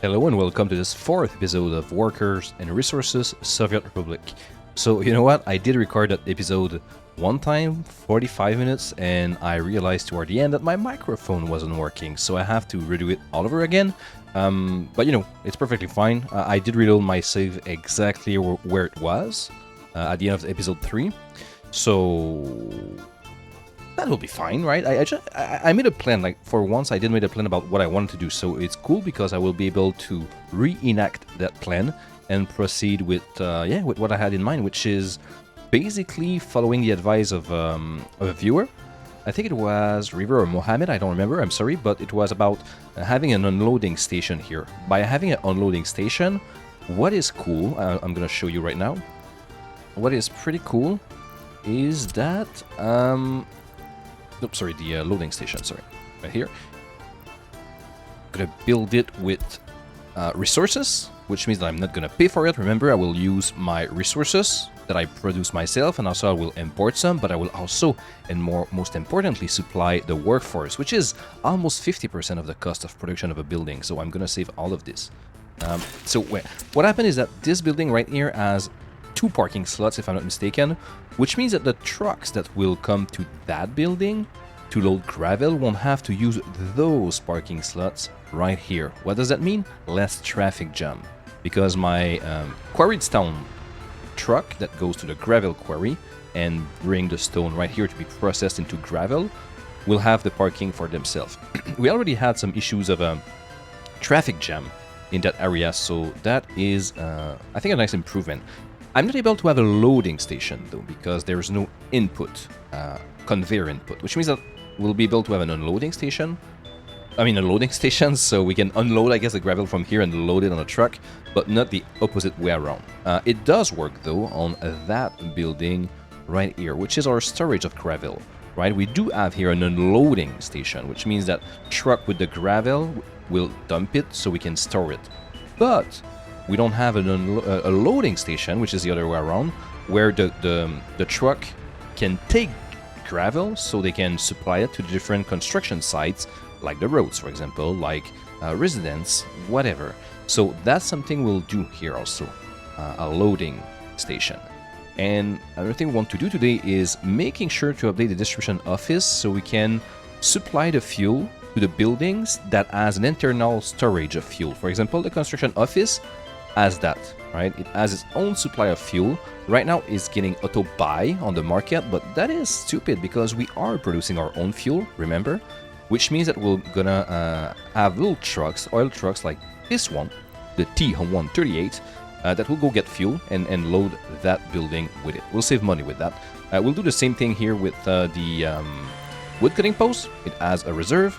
Hello and welcome to this fourth episode of Workers and Resources Soviet Republic. So you know what, I did record that episode one time, 45 minutes, and I realized toward the end that my microphone wasn't working, so I have to redo it all over again. But you know, it's perfectly fine. I did reload my save exactly where it was at the end of episode 3, so that will be fine, right? I made a plan, like for once I did make a plan about what I wanted to do, so it's cool because I will be able to reenact that plan and proceed with with what I had in mind, which is basically following the advice of a viewer. I think it was River or Mohammed, I don't remember, I'm sorry, but it was about having an unloading station here. By having an unloading station, what is cool, I'm gonna show you right now, what is pretty cool is that the loading station, sorry, right here. I'm gonna build it with resources, which means that I'm not gonna pay for it. Remember, I will use my resources that I produce myself, and also I will import some, but I will also, and most importantly, supply the workforce, which is almost 50% of the cost of production of a building, so I'm gonna save all of this. What happened is that this building right here has 2 parking slots, if I'm not mistaken, which means that the trucks that will come to that building to load gravel won't have to use those parking slots right here. What does that mean? Less traffic jam. Because my quarried stone truck that goes to the gravel quarry and bring the stone right here to be processed into gravel will have the parking for themselves. We already had some issues of traffic jam in that area, so that is, I think, a nice improvement. I'm not able to have a loading station though, because there is no input, conveyor input, which means that we'll be able to have an unloading station. I mean a loading station, so we can unload, I guess, the gravel from here and load it on a truck, but not the opposite way around. It does work though on that building right here, which is our storage of gravel, right? We do have here an unloading station, which means that truck with the gravel will dump it so we can store it. But we don't have a loading station, which is the other way around, where the truck can take gravel so they can supply it to different construction sites, like the roads, for example, like residence, whatever. So that's something we'll do here also, a loading station. And another thing we want to do today is making sure to update the distribution office so we can supply the fuel to the buildings that has an internal storage of fuel. For example, the construction office has that, right? It has its own supply of fuel. Right now it's getting auto buy on the market, but that is stupid because we are producing our own fuel, remember? Which means that we're gonna have little trucks, oil trucks like this one, the T138, that will go get fuel and load that building with it. We'll save money with that. We'll do the same thing here with the wood cutting post. It has a reserve.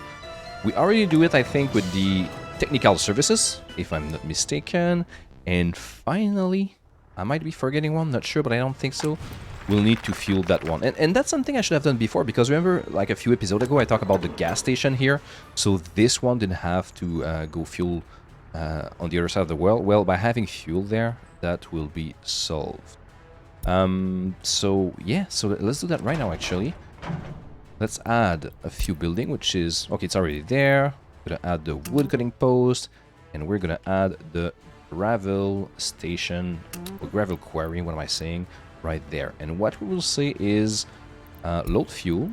We already do it, I think, with the technical services, if I'm not mistaken. And finally, I might be forgetting one, not sure, but I don't think so. We'll need to fuel that one. And that's something I should have done before, because remember, like a few episodes ago, I talked about the gas station here. So this one didn't have to go fuel on the other side of the world. Well, by having fuel there, that will be solved. So yeah, so let's do that right now, actually. Let's add a few building, which is, okay, it's already there. We're gonna add the wood cutting post, and we're gonna add the gravel station, or gravel quarry, what am I saying, right there. And what we will say is unload fuel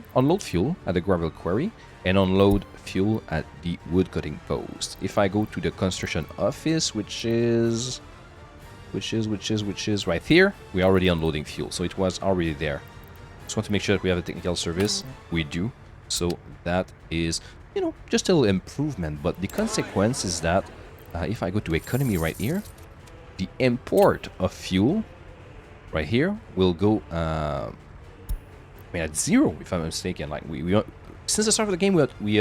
at the gravel quarry, and unload fuel at the wood cutting post. If I go to the construction office, which is right here, we're already unloading fuel, so it was already there. Just want to make sure that we have a technical service. We do, so that is, you know, just a little improvement. But the consequence is that if I go to economy right here, the import of fuel right here will go I mean at 0, if I'm not mistaken. Like we since the start of the game we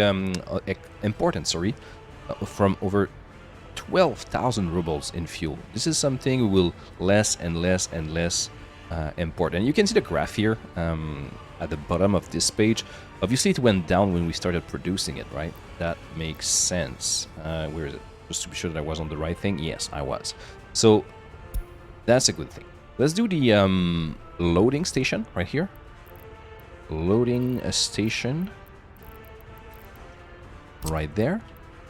imported, sorry, from over 12,000 rubles in fuel. This is something we will less and less and less import. And you can see the graph here at the bottom of this page. Obviously it went down when we started producing it, right? That makes sense. Where is it? Just to be sure that I was on the right thing. Yes, I was. So that's a good thing. Let's do the loading station right here. Loading a station right there.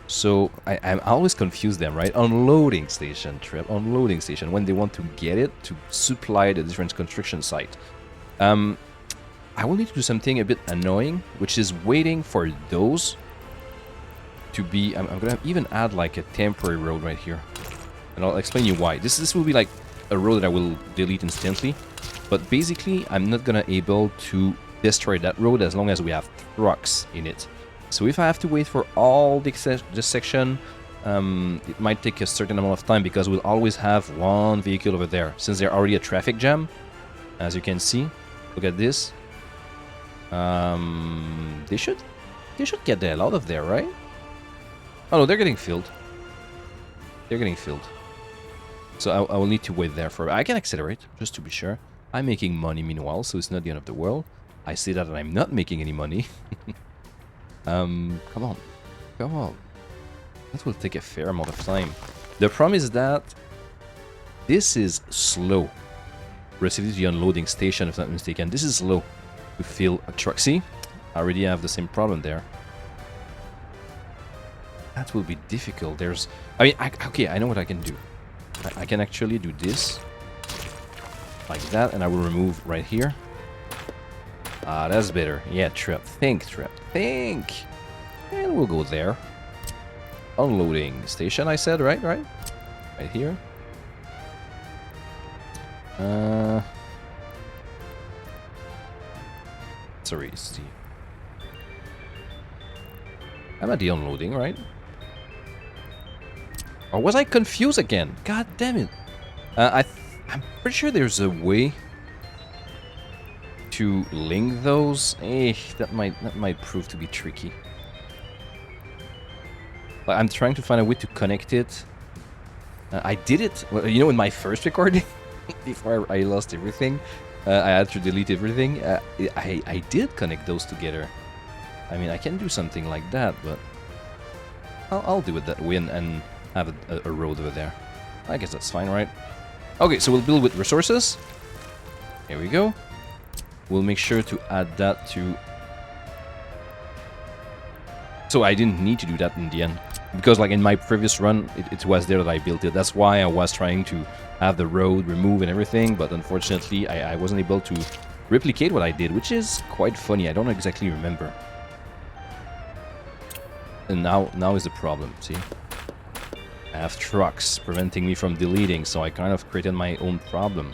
So I'm always confused them, right? Unloading station, Trip. Unloading station, when they want to get it to supply the different construction site. I will need to do something a bit annoying, which is waiting for those to be... I'm going to even add like a temporary road right here. And I'll explain you why. This will be like a road that I will delete instantly. But basically, I'm not going to able to destroy that road as long as we have trucks in it. So if I have to wait for all this section, it might take a certain amount of time because we'll always have one vehicle over there. Since they're already a traffic jam, as you can see, look at this. They should get the hell out of there, right? Oh no, they're getting filled. They're getting filled. So I will need to wait there for... I can accelerate, just to be sure. I'm making money meanwhile, so it's not the end of the world. I say that and I'm not making any money. Come on. Come on. That will take a fair amount of time. The problem is that this is slow. Relatively to the unloading station, if I'm not mistaken. This is slow to fill a truck. See? I already have the same problem there. That will be difficult. There's... I mean, okay, I know what I can do. I can actually do this. Like that, and I will remove right here. Ah, that's better. Yeah, Trip. Think, Trip. Think! And we'll go there. Unloading station, I said, right? Right? Right here. Sorry, Steve. I'm at the unloading, right? Or was I confused again? God damn it. I'm pretty sure there's a way to link those. That might prove to be tricky. But I'm trying to find a way to connect it. I did it, well, you know, in my first recording, before I lost everything. I had to delete everything. I did connect those together. I mean, I can do something like that, but I'll do it that way and have a road over there. I guess that's fine, right? Okay, so we'll build with resources. Here we go. We'll make sure to add that to... So I didn't need to do that in the end. Because like in my previous run, it was there that I built it. That's why I was trying to have the road removed and everything. But unfortunately, I wasn't able to replicate what I did, which is quite funny. I don't exactly remember. And now is the problem, see? I have trucks preventing me from deleting, so I kind of created my own problem.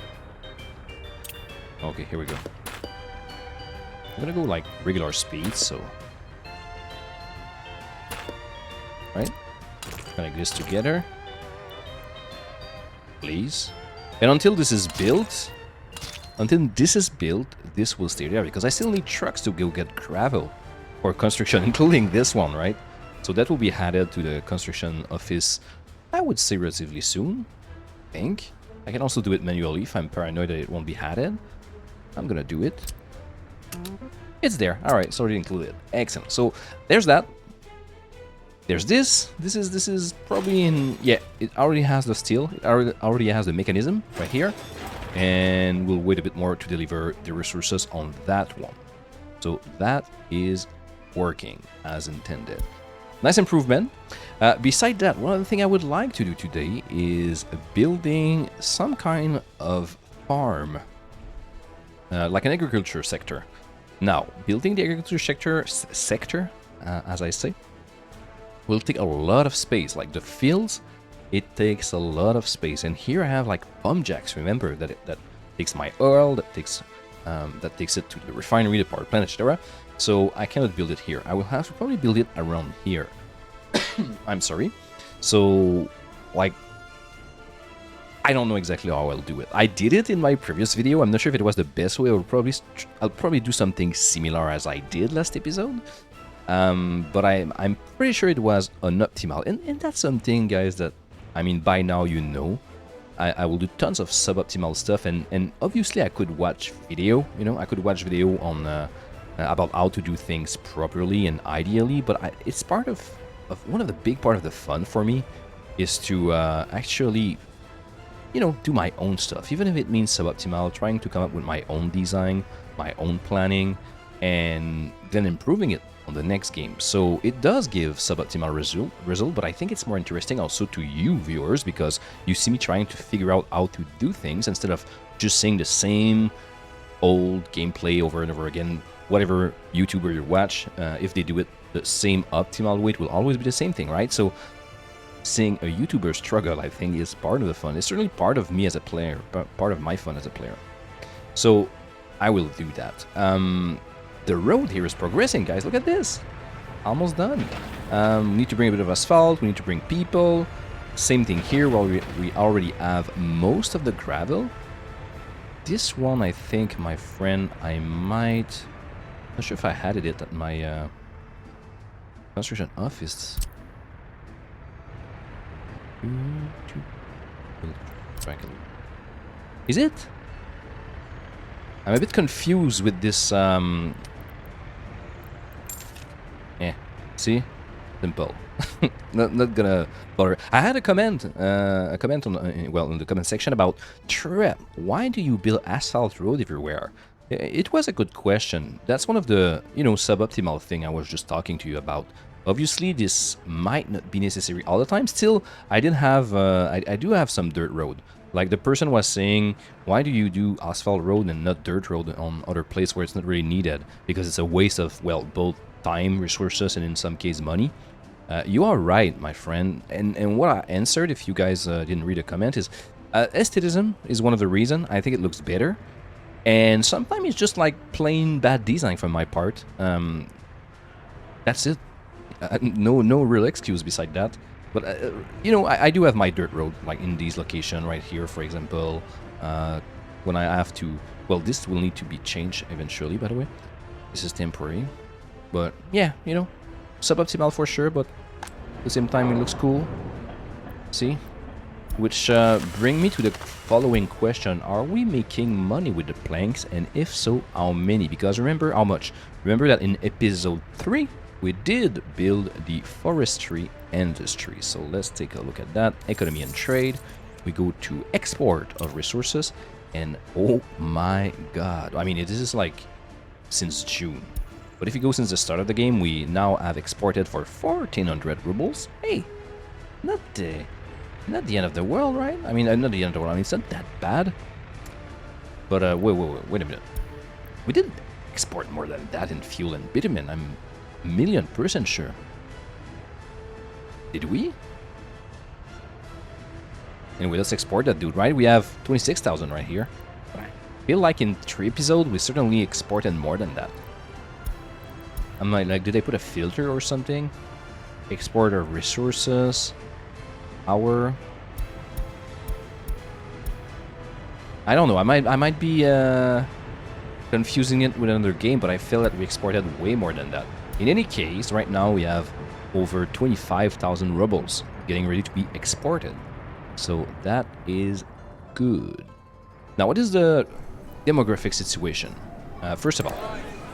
Okay, here we go. I'm gonna go like regular speed, so... Right? Connect this together. Please. And until this is built... this will stay there, because I still need trucks to go get gravel for construction, including this one, right? So that will be added to the construction office, I would say relatively soon, I think. I can also do it manually if I'm paranoid that it won't be added. I'm gonna do it. It's there. Alright, it's already included. Excellent. So there's that. There's this. This is probably in... Yeah, it already has the steel. It already has the mechanism right here. And we'll wait a bit more to deliver the resources on that one. So that is working as intended. Nice improvement. Beside that, one other thing I would like to do today is building some kind of farm. Like an agriculture sector. Now, building the agriculture sector, as I say, will take a lot of space. Like the fields, it takes a lot of space. And here I have like pump jacks. Remember that takes my oil, that takes it to the refinery, the power plant, etc. So I cannot build it here. I will have to probably build it around here. I'm sorry. So, like, I don't know exactly how I'll do it. I did it in my previous video. I'm not sure if it was the best way. I'll probably do something similar as I did last episode. But I'm pretty sure it was unoptimal. And that's something, guys, that, I mean, by now you know. I will do tons of suboptimal stuff. And obviously I could watch video, you know. I could watch video on... about how to do things properly and ideally, but it's part of one of the big part of the fun for me is to actually, you know, do my own stuff, even if it means suboptimal, trying to come up with my own design, my own planning, and then improving it on the next game. So it does give suboptimal result, but I think it's more interesting also to you viewers, because you see me trying to figure out how to do things instead of just seeing the same old gameplay over and over again. Whatever YouTuber you watch, if they do it the same optimal way, it will always be the same thing, right? So seeing a YouTuber struggle, I think, is part of the fun. It's certainly part of me as a player, part of my fun as a player. So I will do that. The road here is progressing, guys. Look at this. Almost done. We need to bring a bit of asphalt. We need to bring people. Same thing here, while we already have most of the gravel. This one, I think, my friend, I might... Not sure if I had it at my construction office. Is it? I'm a bit confused with this. See, simple. not gonna bother. I had a comment on well, in the comment section about Trep. Why do you build asphalt road everywhere? It was a good question. That's one of the, you know, suboptimal thing I was just talking to you about. Obviously, this might not be necessary all the time. Still, I did have, I do have some dirt road. Like the person was saying, why do you do asphalt road and not dirt road on other places where it's not really needed? Because it's a waste of, well, both time, resources, and in some case money. You are right, my friend. And what I answered, if you guys didn't read a comment, is aestheticism is one of the reasons. I think it looks better. And sometimes it's just like plain bad design from my part. That's it. No real excuse beside that. But, you know, I do have my dirt road, like in these location right here, for example. When I have to... Well, this will need to be changed eventually, by the way. This is temporary. But, yeah, you know, suboptimal for sure, but at the same time it looks cool. See? Which bring me to the following question. Are we making money with the planks? And if so, how many? Because remember how much? Remember that in episode 3, we did build the forestry industry. So let's take a look at that. Economy and trade. We go to export of resources. And oh my god. I mean, this is like since June. But if you go since the start of the game, we now have exported for 1,400 rubles. Hey, not the end of the world, right? I mean, not the end of the world. I mean, it's not that bad. But wait a minute. We did export more than that in fuel and bitumen. I'm 1,000,000% sure. Did we? Anyway, let's export that dude, right? We have 26,000 right here. But I feel like in 3 episodes, we certainly exported more than that. I'm like, did they put a filter or something? Export of resources. I don't know. I might be confusing it with another game, but I feel that we exported way more than that. In any case, right now we have over 25,000 rubles getting ready to be exported. So that is good. Now, what is the demographic situation? First of all,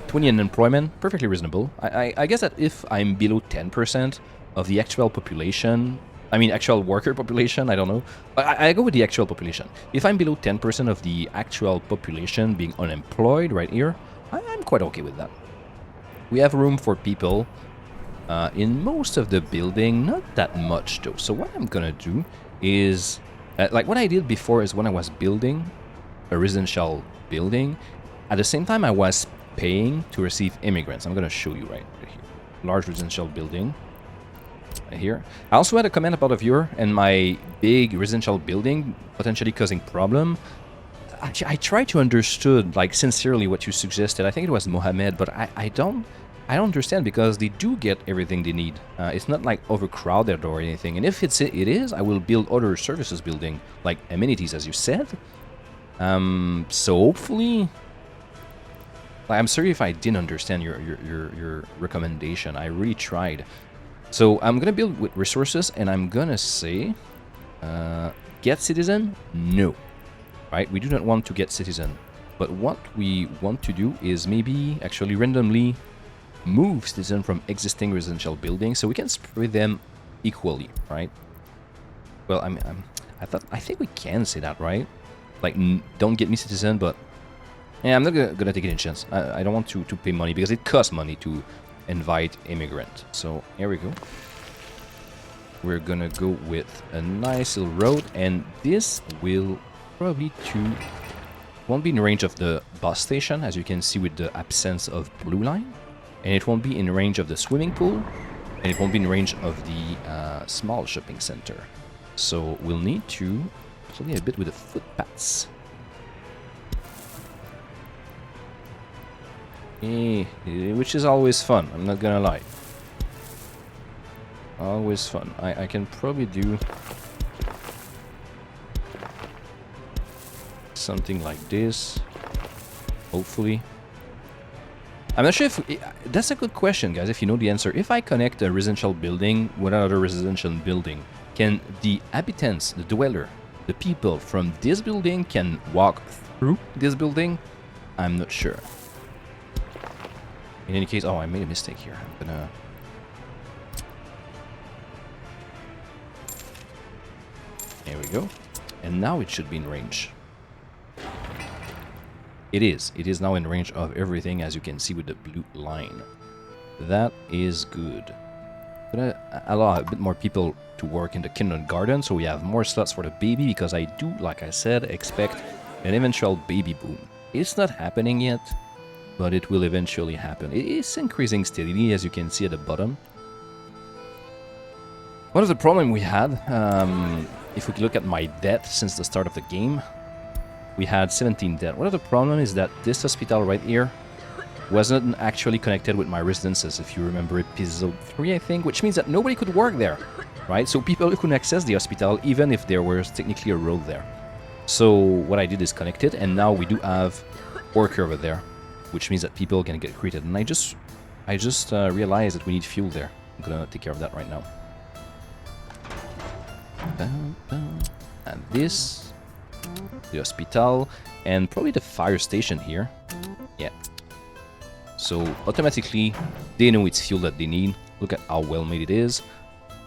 20 unemployment, perfectly reasonable. I guess that if I'm below 10% of the actual population, I mean actual worker population, I don't know. I go with the actual population. If I'm below 10% of the actual population being unemployed right here, I'm quite okay with that. We have room for people in most of the building, not that much though. So what I'm gonna do is, like what I did before is when I was building a residential building, at the same time I was paying to receive immigrants. I'm gonna show you right here. Large residential building. Here. I also had a comment about a viewer and my big residential building potentially causing problem. I tried to understood like sincerely what you suggested. I think it was Mohammed, but I don't understand because they do get everything they need. It's not like overcrowded or anything. And if it is, I will build other services building like amenities as you said. So hopefully, like, I'm sorry if I didn't understand your recommendation. I really tried. So I'm gonna build with resources, and I'm gonna say, get citizen? No, right? We do not want to get citizen, but what we want to do is maybe actually randomly move citizen from existing residential buildings, so we can spread them equally, right? Well, I think we can say that, right? Like, don't get me citizen, but yeah, I'm not gonna take any chance. I don't want to pay money because it costs money to invite immigrant. So here we go. We're gonna go with a nice little road, and this will probably won't be in range of the bus station, as you can see with the absence of blue line, and it won't be in range of the swimming pool, and it won't be in range of the small shopping center. So we'll need to play a bit with the footpaths. Which is always fun, I'm not gonna lie. Always fun. I can probably do something like this, hopefully. I'm not sure if... that's a good question, guys, if you know the answer. If I connect a residential building with another residential building, can the inhabitants, the dweller, the people from this building can walk through this building? I'm not sure. In any case... oh, I made a mistake here. I'm gonna... there we go. And now it should be in range. It is. It is now in range of everything, as you can see with the blue line. That is good. Gonna allow a bit more people to work in the kindergarten, so we have more slots for the baby, because I do, like I said, expect an eventual baby boom. It's not happening yet, but it will eventually happen. It is increasing steadily, as you can see at the bottom. One of the problems we had, if we look at my debt since the start of the game, we had 17 debt. One of the problems is that this hospital right here wasn't actually connected with my residences, if you remember episode 3, I think, which means that nobody could work there, right? So people couldn't access the hospital, even if there was technically a road there. So what I did is connect it, and now we do have worker over there, which means that people can get created. And I just realized that we need fuel there. I'm gonna take care of that right now. And this, the hospital, and probably the fire station here. Yeah. So automatically they know it's fuel that they need. Look at how well made it is.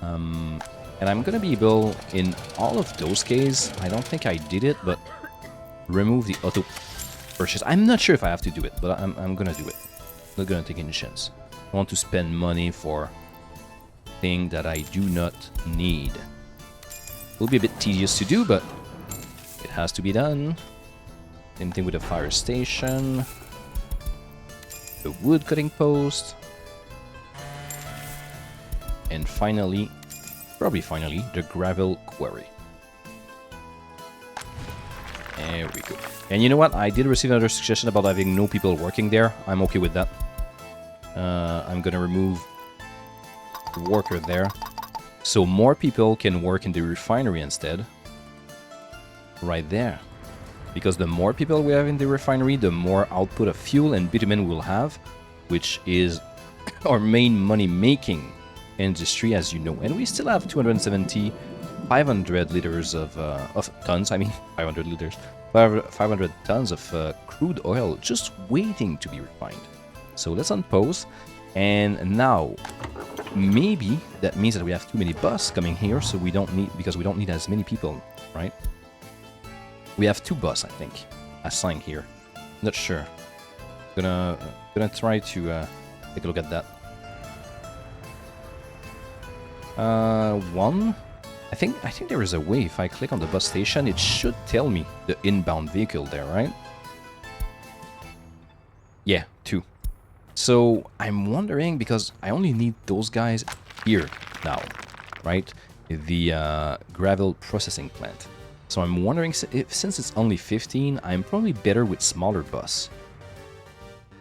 And I'm gonna be able, in all of those cases, I don't think I did it, but remove the auto purchase. I'm not sure if I have to do it, but I'm gonna do it. Not gonna take any chance. I want to spend money for things that I do not need. Will be a bit tedious to do, but it has to be done. Same thing with the fire station. The wood cutting post. And finally, probably finally, the gravel quarry. There we go. And you know what? I did receive another suggestion about having no people working there. I'm okay with that. I'm gonna remove the worker there, so more people can work in the refinery instead. Right there. Because the more people we have in the refinery, the more output of fuel and bitumen we'll have, which is our main money-making industry, as you know. And we still have 270, 500 liters of tons, I mean 500 liters, 500 tons of crude oil just waiting to be refined. So let's unpause. And now, maybe that means that we have too many buses coming here, so we don't need, because we don't need as many people, right? We have 2 buses, I think, assigned here. Not sure. Gonna try to take a look at that. 1. I think there is a way. If I click on the bus station, it should tell me the inbound vehicle there, right? Yeah, 2. So I'm wondering, because I only need those guys here now, right? The gravel processing plant. So I'm wondering if, since it's only 15, I'm probably better with smaller bus.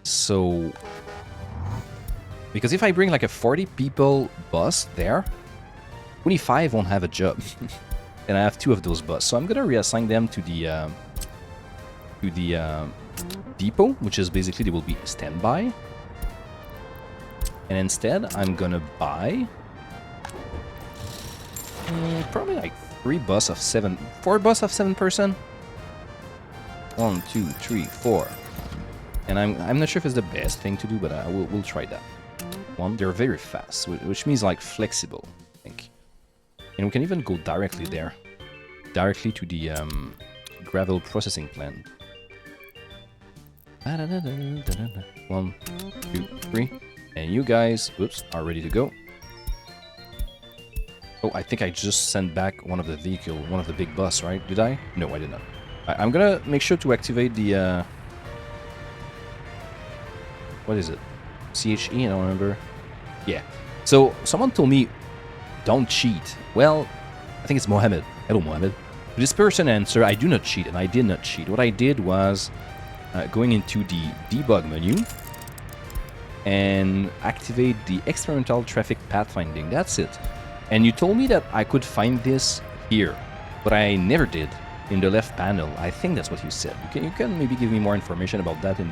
So, because if I bring like a 40 people bus there, 25 won't have a job. And I have 2 of those bus. So I'm gonna reassign them to the depot, which is basically they will be standby. And instead, I'm gonna buy probably like 4 bus of 7 person. 1, 2, 3, 4. And I'm not sure if it's the best thing to do, but we'll try that. 1, they're very fast, which means like flexible, I think. And we can even go directly there, directly to the gravel processing plant. 1, 2, 3. And you guys, oops, are ready to go. Oh, I think I just sent back one of the vehicle, one of the big bus, right? Did I? No, I did not. I'm gonna make sure to activate the, what is it? CHE, I don't remember. Yeah. So, someone told me, don't cheat. Well, I think it's Mohammed. Hello, Mohammed. This person answered, I do not cheat, and I did not cheat. What I did was going into the debug menu and activate the experimental traffic pathfinding. That's it. And you told me that I could find this here, but I never did in the left panel. I think that's what you said. You can maybe give me more information about that in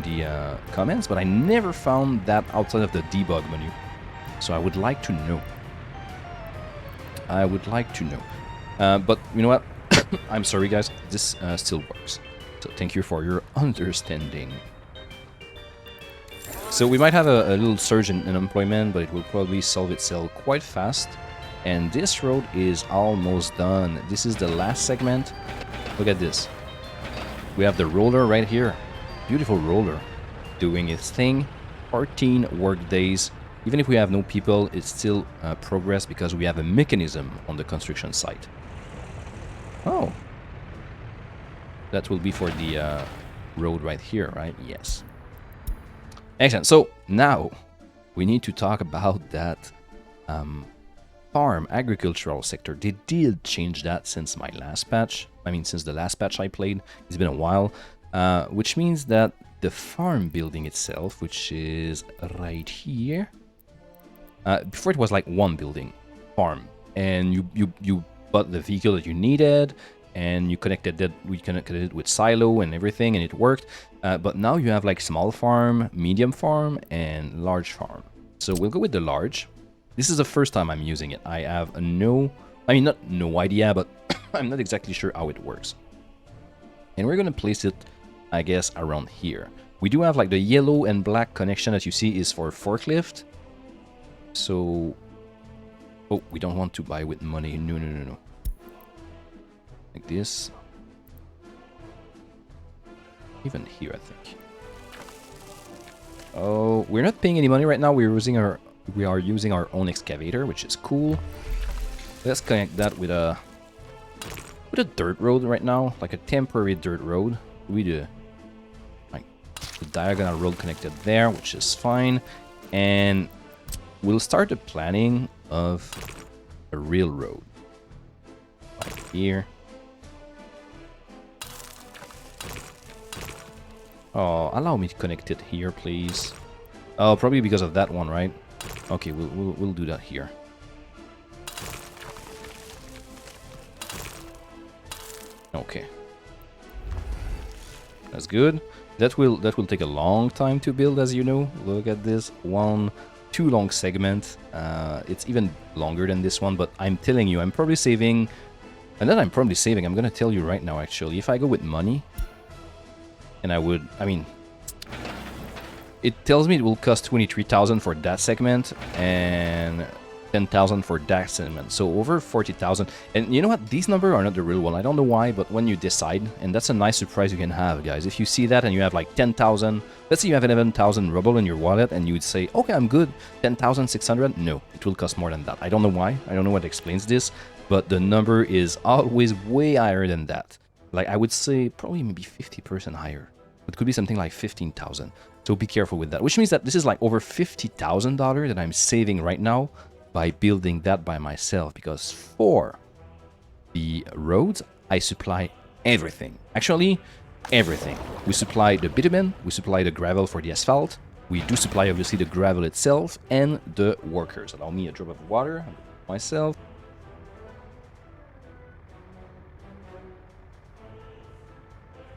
the comments, but I never found that outside of the debug menu. So I would like to know. I would like to know. But you know what? I'm sorry, guys. This still works. So thank you for your understanding. So we might have a little surge in unemployment, but it will probably solve itself quite fast. And this road is almost done. This is the last segment. Look at this. We have the roller right here. Beautiful roller doing its thing. 14 work days. Even if we have no people, it's still progress because we have a mechanism on the construction site. Oh. That will be for the road right here, right? Yes. Excellent. So now we need to talk about that farm agricultural sector. They did change that since my last patch. I mean, since the last patch I played. It's been a while. Which means that the farm building itself, which is right here. Before it was like one building, farm. And you bought the vehicle that you needed. And you connected that, we connected it with silo and everything, and it worked. But now you have like small farm, medium farm, and large farm. So we'll go with the large. This is the first time I'm using it. I have no idea, but I'm not exactly sure how it works. And we're gonna place it, I guess, around here. We do have like the yellow and black connection that you see is for forklift. So, oh, we don't want to buy with money. No. Like this. Even here, I think. Oh, we're not paying any money right now. We are using our own excavator, which is cool. Let's connect that with a dirt road right now, like a temporary dirt road. We do like the diagonal road connected there, which is fine, and we'll start the planning of a real road, like here. Oh, allow me to connect it here, please. Oh, probably because of that one, right? Okay, we'll do that here. Okay, that's good. That will take a long time to build, as you know. Look at this, two long segment. It's even longer than this one, but I'm telling you, I'm probably saving. And then I'm probably saving. I'm gonna tell you right now, actually, if I go with money. And I mean, it tells me it will cost 23,000 for that segment and 10,000 for that segment. So over 40,000. And you know what? These numbers are not the real one. I don't know why, but when you decide, and that's a nice surprise you can have, guys. If you see that and you have like 10,000, let's say you have 11,000 ruble in your wallet and you would say, okay, I'm good, 10,600. No, it will cost more than that. I don't know why. I don't know what explains this, but the number is always way higher than that. Like I would say probably maybe 50% higher. It could be something like 15,000. So be careful with that. Which means that this is like over $50,000 that I'm saving right now by building that by myself. Because for the roads, I supply everything. Actually, everything. We supply the bitumen, we supply the gravel for the asphalt. We do supply obviously the gravel itself and the workers. Allow me a drop of water myself.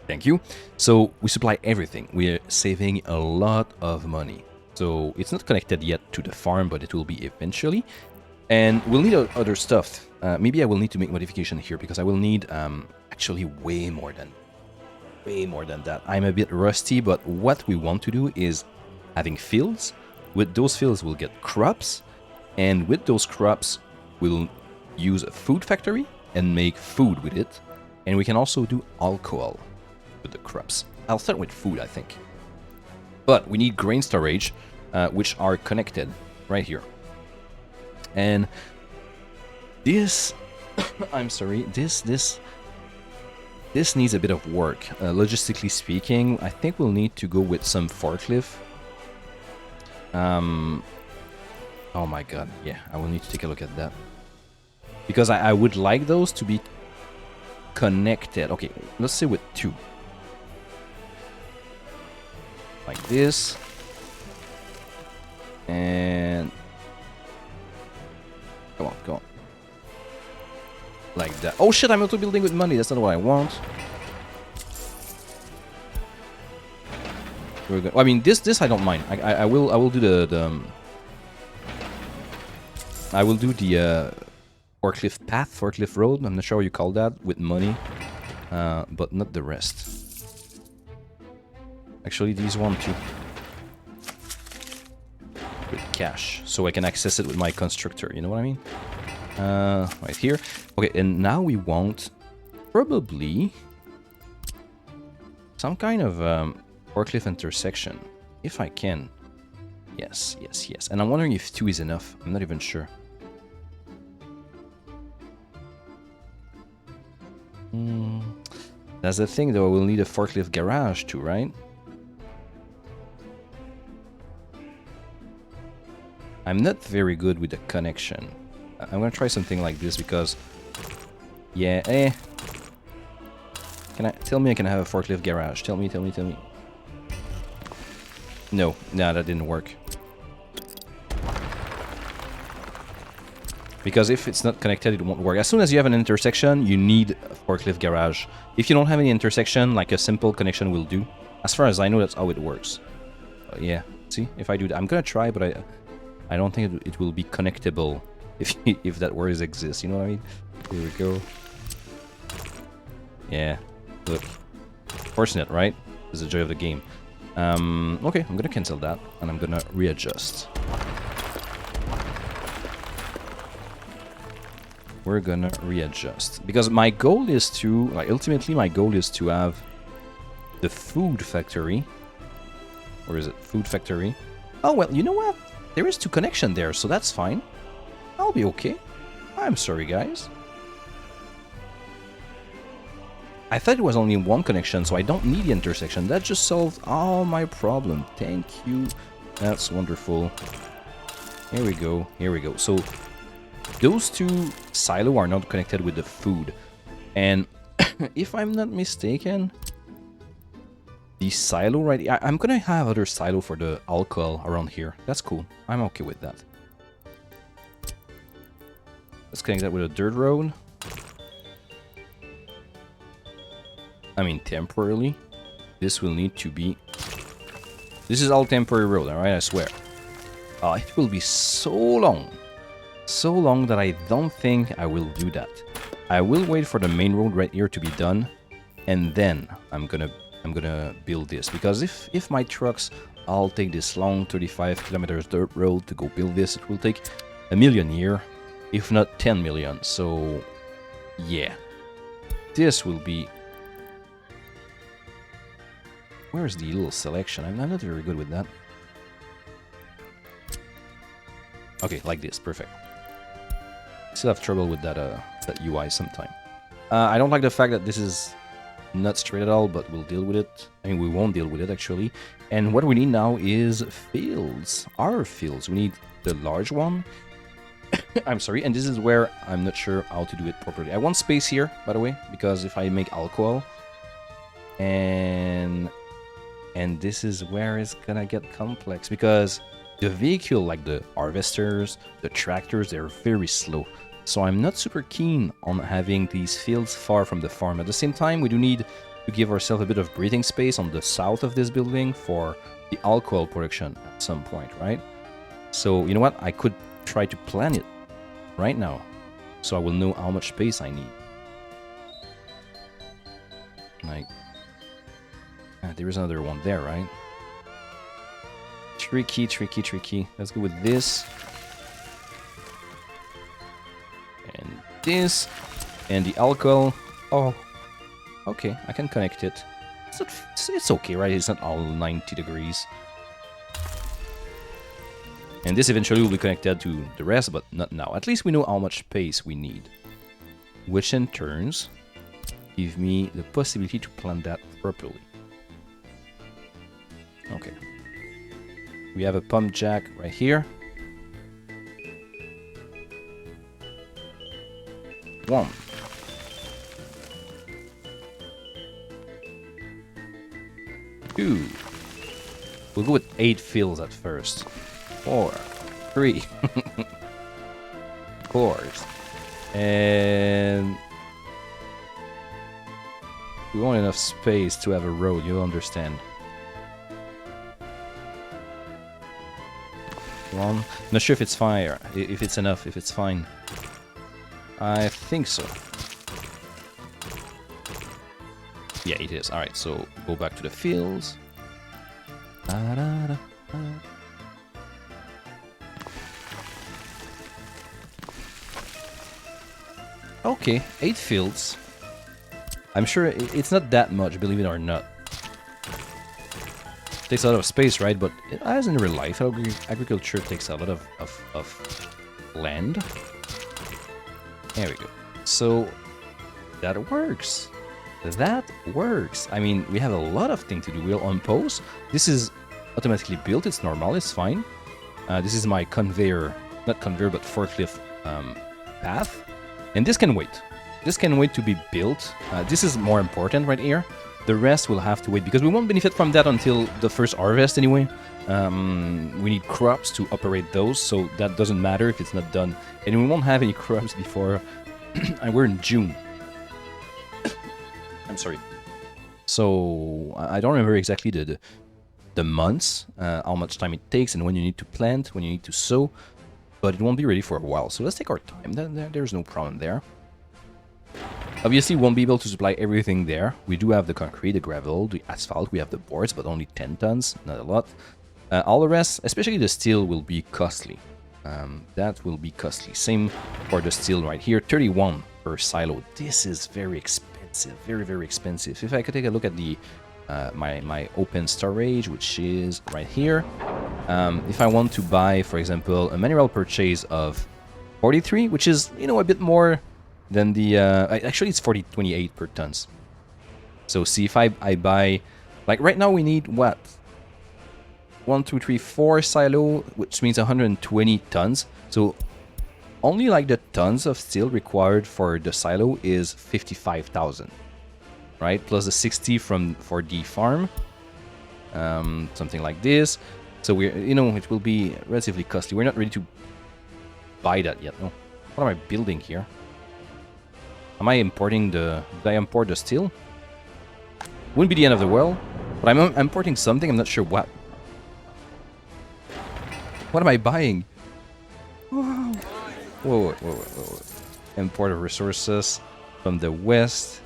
Thank you. So we supply everything. We're saving a lot of money. So it's not connected yet to the farm, but it will be eventually. And we'll need other stuff. Maybe I will need to make modification here because I will need actually way more than that. I'm a bit rusty, but what we want to do is having fields. With those fields, we'll get crops. And with those crops, we'll use a food factory and make food with it. And we can also do alcohol with the crops. I'll start with food, I think. But we need grain storage, which are connected right here. And this, I'm sorry, this needs a bit of work. Logistically speaking, I think we'll need to go with some forklift. Oh my god, yeah, I will need to take a look at that. Because I would like those to be connected. Okay, let's say with 2. Like this. And... Come on, go on. Like that. Oh shit, I'm auto building with money. That's not what I want. We're good. I mean, this I don't mind. I will do the I will do the forklift path, forklift road. I'm not sure what you call that with money, but not the rest. Actually, these one too. With cash, so I can access it with my constructor. You know what I mean? Right here. Okay, and now we want probably some kind of forklift intersection, if I can. Yes, yes, yes. And I'm wondering if 2 is enough. I'm not even sure. That's the thing, though. We'll need a forklift garage too, right? I'm not very good with the connection. I'm gonna try something like this because... Yeah, Can I... Tell me I can have a forklift garage. Tell me. No, that didn't work. Because if it's not connected, it won't work. As soon as you have an intersection, you need a forklift garage. If you don't have any intersection, like a simple connection will do. As far as I know, that's how it works. Yeah, see? If I do that, I'm gonna try, but I don't think it will be connectable if that word exists. You know what I mean? Here we go. Yeah, look. Fortunate, right? It's the joy of the game. Okay, I'm gonna cancel that, and I'm gonna readjust. We're gonna readjust. Because my goal is to, like, ultimately my goal is to have the food factory. Or is it food factory? Oh, well, you know what? There is 2 connections there, so that's fine. I'll be okay. I'm sorry, guys. I thought it was only 1 connection, so I don't need the intersection. That just solved all my problem. Thank you. That's wonderful. Here we go. Here we go. So those 2 silos are not connected with the food. And if I'm not mistaken, the silo right here, I'm gonna have other silo for the alcohol around here. That's cool. I'm okay with that. Let's connect that with a dirt road. I mean, temporarily. This will need to be... This is all temporary road, alright? I swear. It will be so long. So long that I don't think I will do that. I will wait for the main road right here to be done. And then I'm gonna build this. Because if my trucks all take this long 35 kilometers dirt road to go build this, it will take 1 million years. If not 10 million. So, yeah. This will be... Where's the little selection? I'm not very good with that. Okay, like this. Perfect. Still have trouble with that that UI sometime. I don't like the fact that this is not straight at all, but we'll deal with it. I mean, we won't deal with it, actually. And what we need now is fields. Our fields. We need the large one. I'm sorry, and this is where I'm not sure how to do it properly. I want space here, by the way, because if I make alcohol, and this is where it's gonna get complex, because the vehicle, like the harvesters, the tractors, they're very slow. So I'm not super keen on having these fields far from the farm. At the same time, we do need to give ourselves a bit of breathing space on the south of this building for the alcohol production at some point, right? So, you know what? I could try to plan it right now, so I will know how much space I need. Like, there is another one there, right? Tricky, tricky, tricky. Let's go with this. And this. And the alcohol. Oh, okay, I can connect it. It's okay, right? It's not all 90 degrees. And this eventually will be connected to the rest, but not now. At least we know how much space we need. Which in turns give me the possibility to plan that properly. Okay. We have a pump jack right here. 1. 2. We'll go with 8 fills at first. 4. 3. Of course. And we want enough space to have a road, you'll understand. 1. Not sure if it's fire, if it's enough, if it's fine. I think so. Yeah, it is. Alright, so go back to the fields. Okay, 8 fields. I'm sure it's not that much, believe it or not. It takes a lot of space, right? But as in real life, agriculture takes a lot of land. There we go. So that works. That works. I mean, we have a lot of things to do. We'll unpose. This is automatically built. It's normal. It's fine. This is my conveyor, not conveyor, but forklift path. And this can wait. This can wait to be built. This is more important right here. The rest will have to wait because we won't benefit from that until the first harvest anyway. We need crops to operate those, so that doesn't matter if it's not done. And we won't have any crops before... and we're in June. I'm sorry. So I don't remember exactly the months, how much time it takes, and when you need to plant, when you need to sow, but it won't be ready for a while. So let's take our time. There's no problem there. Obviously, we won't be able to supply everything there. We do have the concrete, the gravel, the asphalt. We have the boards, but only 10 tons, not a lot. All the rest, especially the steel, will be costly. That will be costly. Same for the steel right here, 31 per silo. This is very expensive, very, very expensive. If I could take a look at the my open storage, which is right here. If I want to buy, for example, a manual purchase of 43, which is, you know, a bit more than the... actually, it's 28 per tons. So see, if I buy... Like, right now we need, what? 1, 2, 3, 4 silo, which means 120 tons. So only like the tons of steel required for the silo is 55,000. Right? Plus the 60 for the farm. Something like this. So we're, you know, it will be relatively costly. We're not ready to buy that yet. No. What am I building here? Am I importing the... Did I import the steel? Wouldn't be the end of the world. But I'm importing something, I'm not sure what. What am I buying? Whoa. Whoa. Import of resources from the west.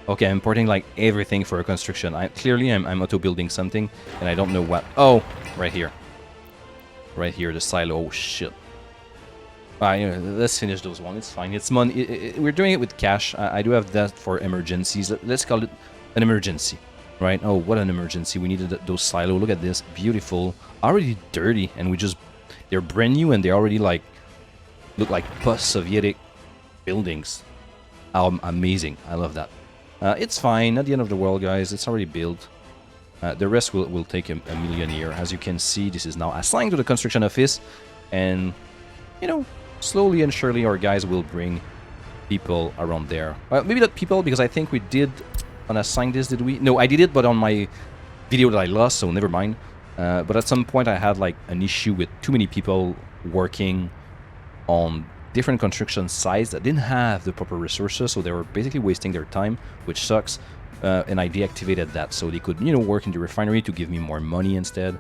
Okay, I'm importing like everything for a construction. Clearly I'm auto-building something, and I don't know what. Oh, right here. Right here, the silo. Oh, shit. Anyway, let's finish those ones. It's fine. It's money. We're doing it with cash. I do have that for emergencies. Let's call it an emergency, right? Oh, what an emergency. We needed those silo. Look at this. Beautiful. Already dirty, and they're brand new, and they already like look like post-Sovietic buildings. Amazing. I love that. It's fine. Not the end of the world, guys. It's already built. The rest will take a million years. As you can see, this is now assigned to the construction office, and you know, slowly and surely our guys will bring people around there. Well, maybe not people, because I think we did unassign this, did we? No, I did it, but on my video that I lost, so never mind. But at some point I had like an issue with too many people working on different construction sites that didn't have the proper resources, so they were basically wasting their time, which sucks. And I deactivated that so they could, you know, work in the refinery to give me more money instead.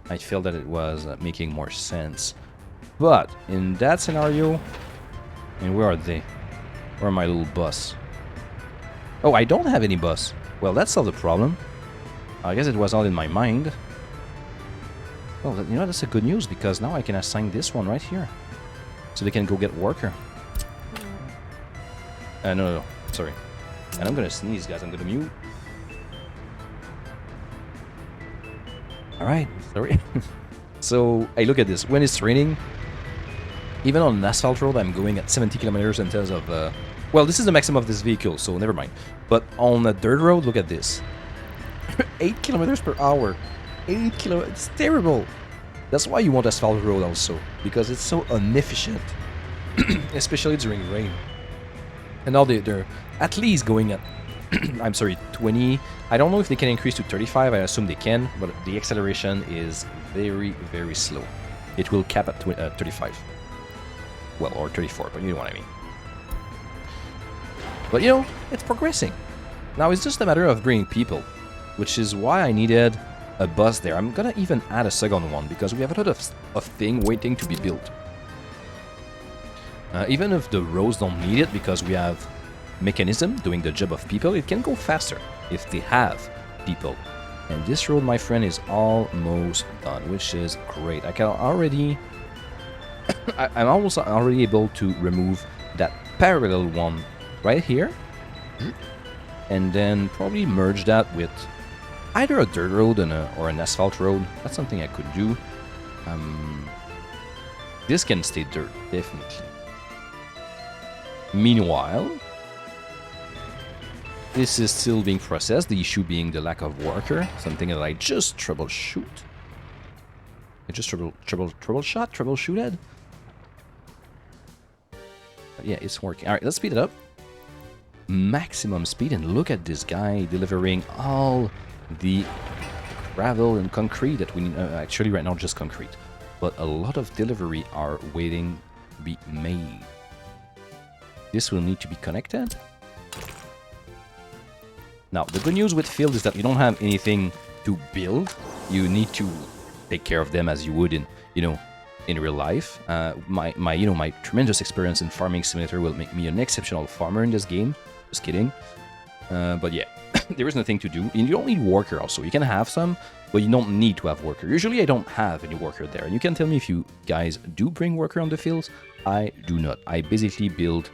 I felt that it was making more sense. But in that scenario, and where are they? Where are my little bus? Oh, I don't have any bus. Well, that's solved the problem. I guess it was all in my mind. Well, you know, that's a good news, because now I can assign this one right here. So they can go get worker. No, sorry. And I'm gonna sneeze, guys. I'm gonna mute. Alright, sorry. So, hey, look at this. When it's raining, even on an asphalt road, I'm going at 70 kilometers in terms of... well, this is the maximum of this vehicle, so never mind. But on a dirt road, look at this. 8 kilometers per hour. 8 kilometers. It's terrible. That's why you want Asphalt Road also, because it's so inefficient, especially during rain. And now they're at least going at, I'm sorry, 20. I don't know if they can increase to 35. I assume they can, but the acceleration is very, very slow. It will cap at 35. Well, or 34, but you know what I mean. But you know, it's progressing. Now it's just a matter of bringing people, which is why I needed a bus there. I'm gonna even add a second one because we have a lot of thing waiting to be built. Even if the roads don't need it because we have mechanism doing the job of people, it can go faster if they have people. And this road, my friend, is almost done, which is great. I can already... I'm almost already able to remove that parallel one right here. And then probably merge that with either a dirt road or an asphalt road. That's something I could do. This can stay dirt, definitely. Meanwhile, this is still being processed, the issue being the lack of worker, something that I just troubleshoot. I just troubleshooted. But yeah, it's working. Alright, let's speed it up. Maximum speed, and look at this guy delivering all the gravel and concrete that we need. Actually, right now, just concrete. But a lot of delivery are waiting to be made. This will need to be connected. Now, the good news with field is that you don't have anything to build. You need to take care of them as you would in, in real life. My tremendous experience in Farming Simulator will make me an exceptional farmer in this game. Just kidding. But yeah, there is nothing to do. And you don't need worker also. You can have some, but you don't need to have worker. Usually I don't have any worker there. And you can tell me if you guys do bring worker on the fields. I do not. I basically build,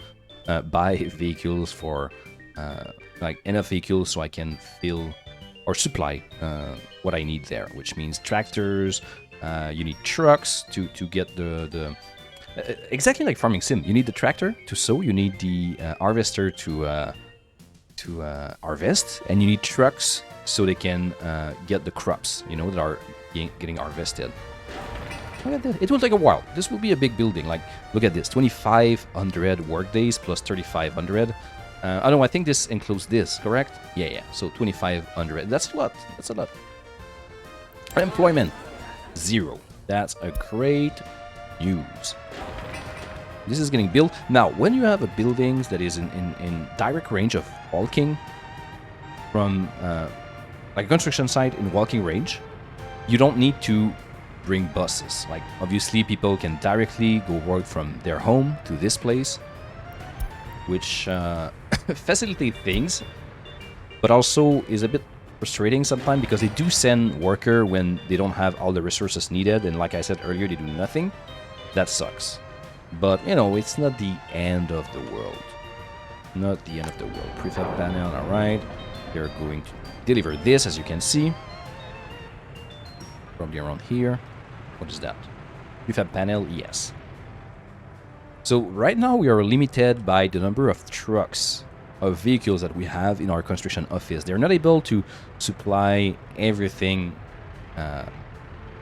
buy vehicles for, like enough vehicles so I can fill or supply what I need there, which means tractors. You need trucks to get the exactly like farming sim. You need the tractor to sow. You need the harvester to harvest, and you need trucks so they can get the crops, that are getting harvested. Look at that. It will take a while. This will be a big building. Like, look at this: 2,500 work days plus 3,500. I don't know. I think this includes this, correct? Yeah. So 2,500. That's a lot. That's a lot. Employment 0. That's a great news. This is getting built. Now, when you have a building that is in direct range of walking from like a construction site in walking range, you don't need to bring buses. Like, obviously, people can directly go work from their home to this place, which facilitate things, but also is a bit frustrating sometimes because they do send worker when they don't have all the resources needed, and like I said earlier, they do nothing. That sucks. But, it's not the end of the world. Not the end of the world. Prefab panel, alright. They're going to deliver this, as you can see. Probably around here. What is that? Prefab panel, yes. So right now we are limited by the number of trucks, of vehicles that we have in our construction office. They're not able to supply everything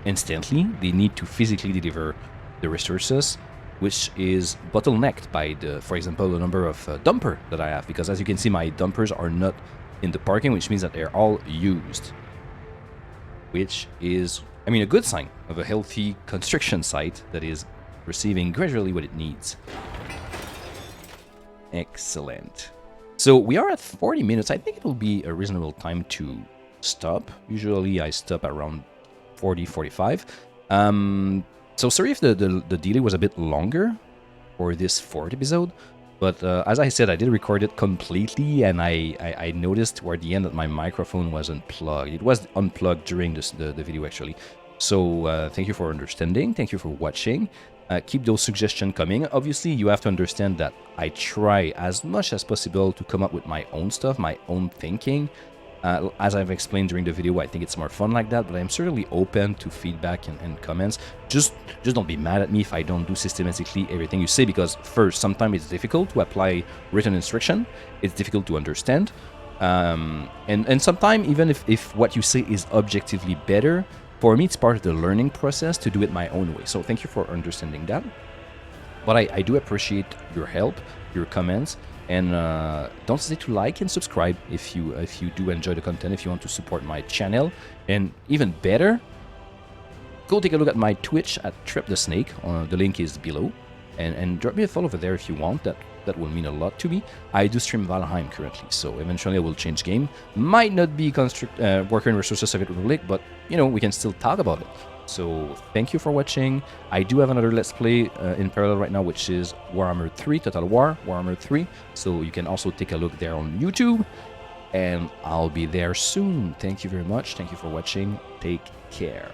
instantly. They need to physically deliver the resources, which is bottlenecked by for example, the number of dumper that I have, because as you can see, my dumpers are not in the parking, which means that they're all used, which is, a good sign of a healthy construction site that is receiving gradually what it needs. Excellent. So we are at 40 minutes. I think it will be a reasonable time to stop. Usually I stop around 40, 45. So sorry if the delay was a bit longer for this fourth episode, but as I said, I did record it completely, and I noticed toward the end that my microphone was unplugged. It was unplugged during the video, actually. So thank you for understanding. Thank you for watching. Keep those suggestions coming. Obviously, you have to understand that I try as much as possible to come up with my own stuff, my own thinking. As I've explained during the video, I think it's more fun like that, but I'm certainly open to feedback and comments. Just don't be mad at me if I don't do systematically everything you say, because first, sometimes it's difficult to apply written instruction. It's difficult to understand. And sometimes, even if what you say is objectively better, for me, it's part of the learning process to do it my own way. So thank you for understanding that. But I do appreciate your help, your comments, and don't hesitate to like and subscribe if you do enjoy the content, if you want to support my channel. And even better, go take a look at my Twitch at Trip the Snake. The link is below. And drop me a follow over there if you want. That will mean a lot to me. I do stream Valheim currently, so eventually I will change game. Might not be Worker and Resources Soviet Republic, but you know, we can still talk about it. So thank you for watching. I do have another Let's Play in parallel right now, which is Warhammer 3, Total War, Warhammer 3. So you can also take a look there on YouTube. And I'll be there soon. Thank you very much. Thank you for watching. Take care.